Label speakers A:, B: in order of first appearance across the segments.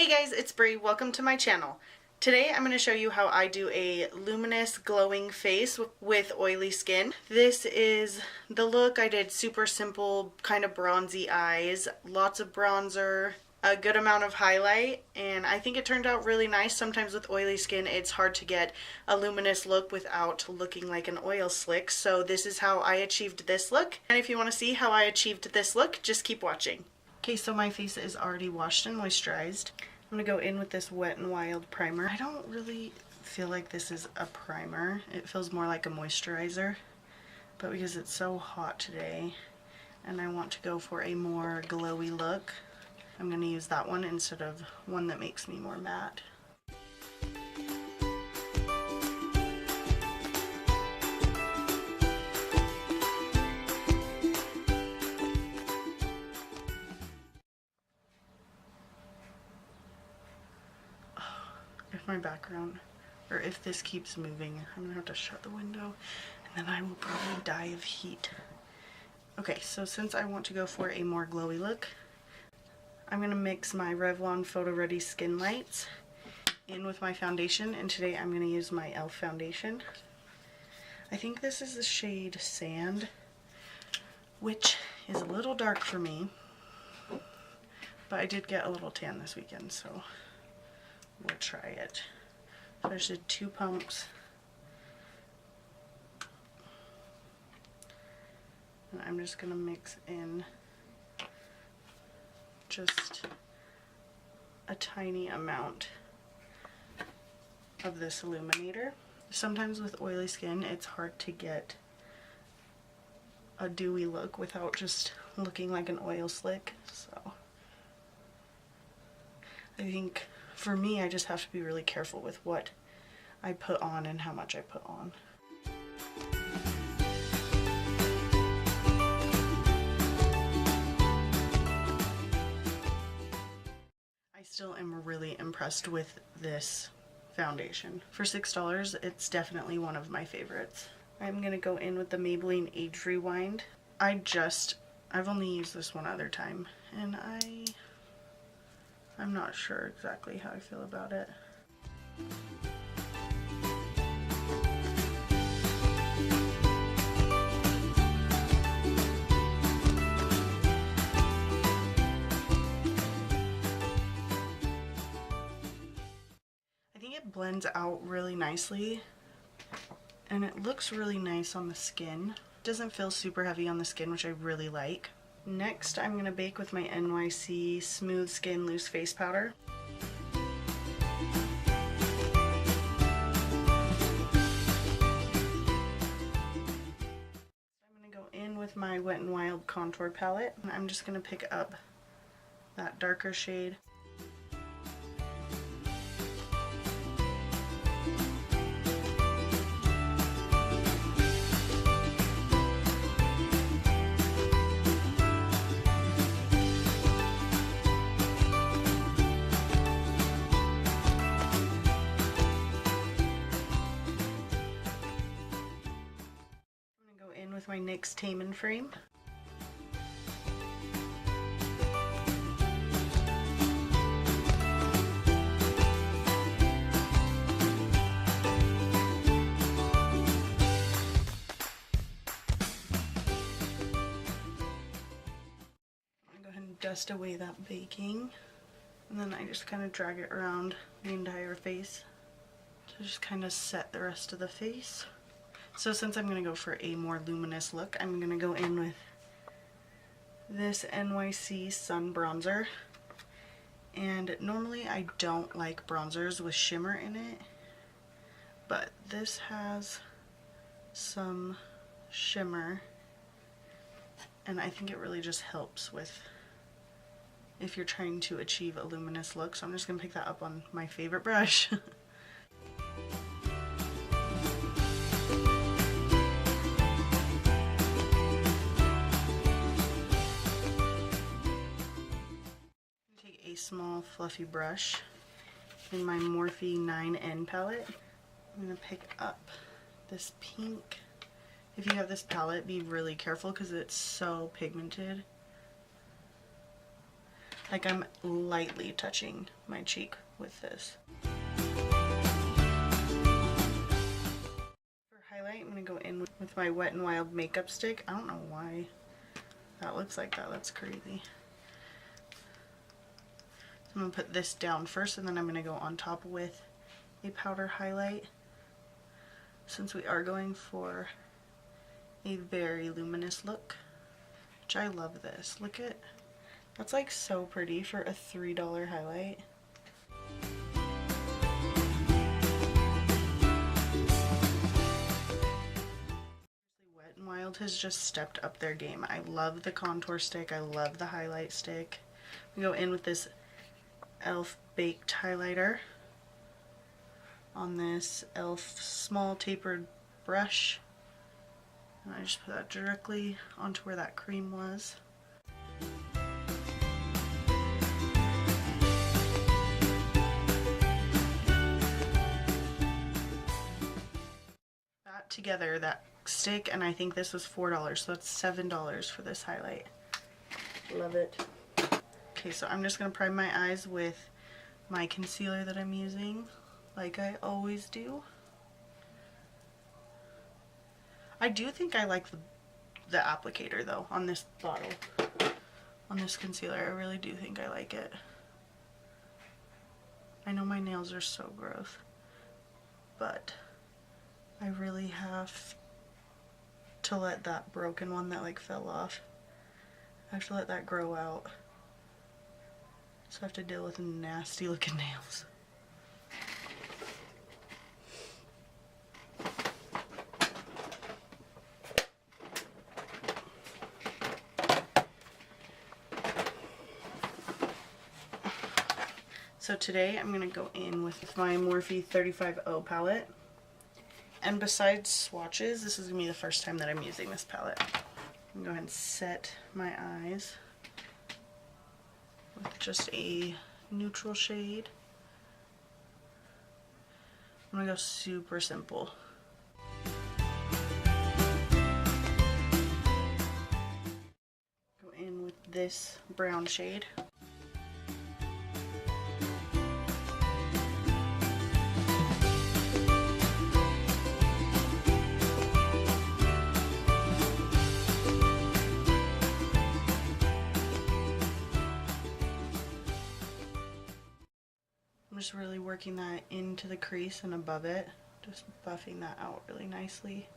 A: Hey guys, it's Brie. Welcome to my channel. Today I'm going to show you how I do a luminous glowing face with oily skin. This is the look. I did super simple, kind of bronzy eyes, lots of bronzer, a good amount of highlight, and I think it turned out really nice. Sometimes with oily skin it's hard to get a luminous look without looking like an oil slick, so this is how I achieved this look. And if you want to see how I achieved this look, just keep watching. Okay, so my face is already washed and moisturized. I'm going to go in with this Wet n Wild primer. I don't really feel like this is a primer. It feels more like a moisturizer. But because it's so hot today and I want to go for a more glowy look, I'm going to use that one instead of one that makes me more matte. If my background, or if this keeps moving, I'm gonna have to shut the window and then I will probably die of heat. Okay, so since I want to go for a more glowy look, I'm gonna mix my Revlon Photoready Skinlights in with my foundation, and today I'm gonna use my E.L.F foundation. I think this is the shade Sand, which is a little dark for me, but I did get a little tan this weekend, so we'll try it. So I just did 2 pumps. And I'm just going to mix in just a tiny amount of this illuminator. Sometimes with oily skin it's hard to get a dewy look without just looking like an oil slick. So I think for me, I just have to be really careful with what I put on and how much I put on. I still am really impressed with this foundation. For $6, it's definitely one of my favorites. I'm gonna go in with the Maybelline Age Rewind. I've only used this one other time, and I'm not sure exactly how I feel about it. I think it blends out really nicely and it looks really nice on the skin. It doesn't feel super heavy on the skin, which I really like. Next, I'm going to bake with my NYX Smooth Skin Loose Face Powder. I'm going to go in with my Wet n Wild contour palette, and I'm just going to pick up that darker shade. With my NYX Tame and Frame. I'm gonna go ahead and dust away that baking, and then I just kind of drag it around the entire face to just kind of set the rest of the face. So since I'm going to go for a more luminous look, I'm going to go in with this NYX Sun Bronzer. And normally I don't like bronzers with shimmer in it, but this has some shimmer, and I think it really just helps with if you're trying to achieve a luminous look. So I'm just going to pick that up on my favorite brush. A small fluffy brush in my Morphe 9N palette. I'm going to pick up this pink. If you have this palette, be really careful because it's so pigmented. Like I'm lightly touching my cheek with this. For highlight, I'm going to go in with my Wet n Wild makeup stick. I don't know why that looks like that. That's crazy. So I'm going to put this down first, and then I'm going to go on top with a powder highlight, since we are going for a very luminous look, which I love this. Look at, that's like so pretty for a $3 highlight. Wet n Wild has just stepped up their game. I love the contour stick. I love the highlight stick. We go in with this E.L.F Baked highlighter on this E.L.F small tapered brush. And I just put that directly onto where that cream was. That together, that stick, and I think this was $4, so that's $7 for this highlight. Love it. Okay, so I'm just going to prime my eyes with my concealer that I'm using, like I always do. I do think I like the applicator though on this bottle, on this concealer. I really do think I like it. I know my nails are so gross, but I really have to let that broken one that like fell off, I have to let that grow out. So I have to deal with nasty looking nails. So today I'm going to go in with my Morphe 35O palette. And besides swatches, this is going to be the first time that I'm using this palette. I'm going to go ahead and set my eyes with just a neutral shade. I'm going to go super simple. Go in with this brown shade. Just really working that into the crease and above it, just buffing that out really nicely.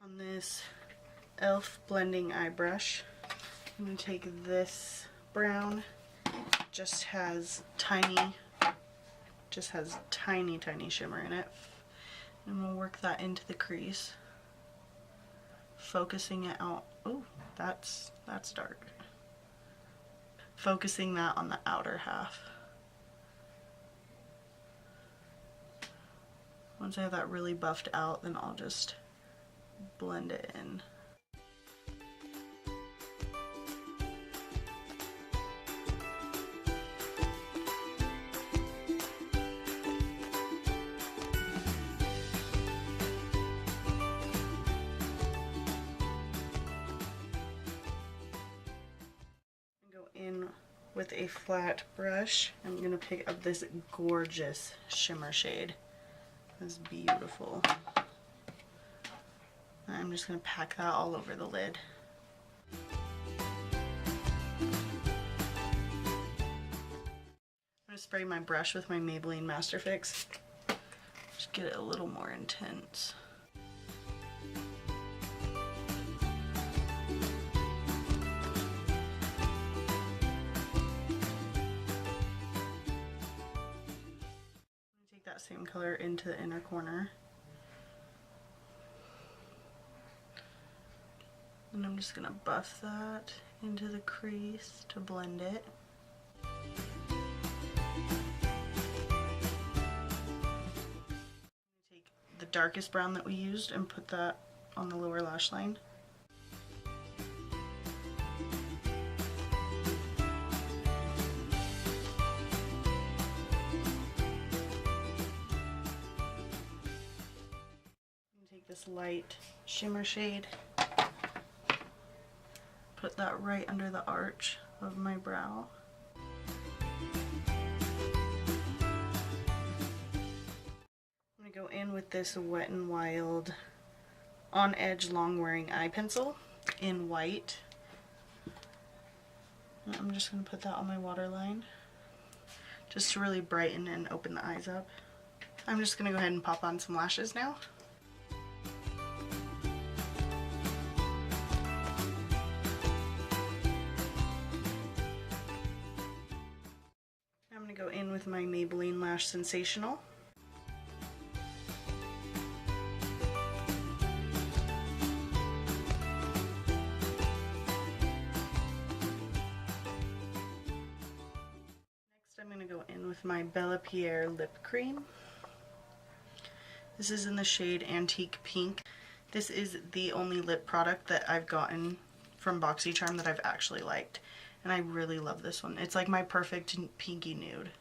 A: On this E.L.F blending eye brush, I'm going to take this brown. Just has tiny shimmer in it. And we'll work that into the crease, focusing it out. Oh, that's dark. Focusing that on the outer half. Once I have that really buffed out, then I'll just blend it in. With a flat brush, I'm going to pick up this gorgeous shimmer shade. It's beautiful. I'm just going to pack that all over the lid. I'm going to spray my brush with my Maybelline Master Fix. Just get it a little more intense. That same color into the inner corner, and I'm just going to buff that into the crease to blend it. Take the darkest brown that we used and put that on the lower lash line. this light shimmer shade. Put that right under the arch of my brow. I'm going to go in with this Wet n Wild On Edge Long Wearing Eye Pencil in white. And I'm just going to put that on my waterline just to really brighten and open the eyes up. I'm just going to go ahead and pop on some lashes now. I'm going to go in with my Maybelline Lash Sensational. Next I'm going to go in with my Bellapierre lip cream. This is in the shade Antique Pink. This is the only lip product that I've gotten from BoxyCharm that I've actually liked. And I really love this one. It's like my perfect pinky nude.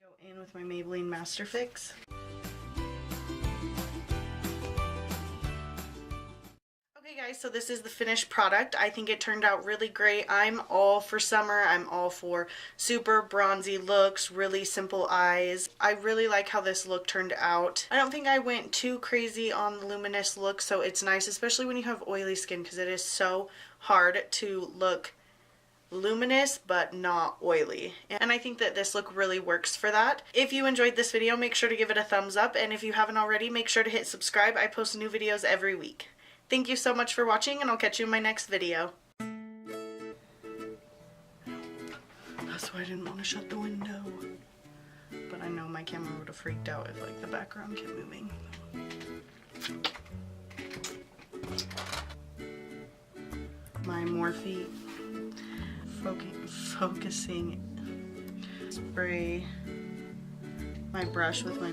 A: Go in with my Maybelline Master Fix. Okay guys, so this is the finished product. I think it turned out really great. I'm all for summer. I'm all for super bronzy looks, really simple eyes. I really like how this look turned out. I don't think I went too crazy on the luminous look, so it's nice, especially when you have oily skin, because it is so hard to look luminous but not oily, and I think that this look really works for that. If you enjoyed this video, make sure to give it a thumbs up, and if you haven't already, make sure to hit subscribe. I post new videos every week. Thank you so much for watching, and I'll catch you in my next video. That's why I didn't want to shut the window. But I know my camera would have freaked out if like the background kept moving. My Morphe focusing spray. My brush with my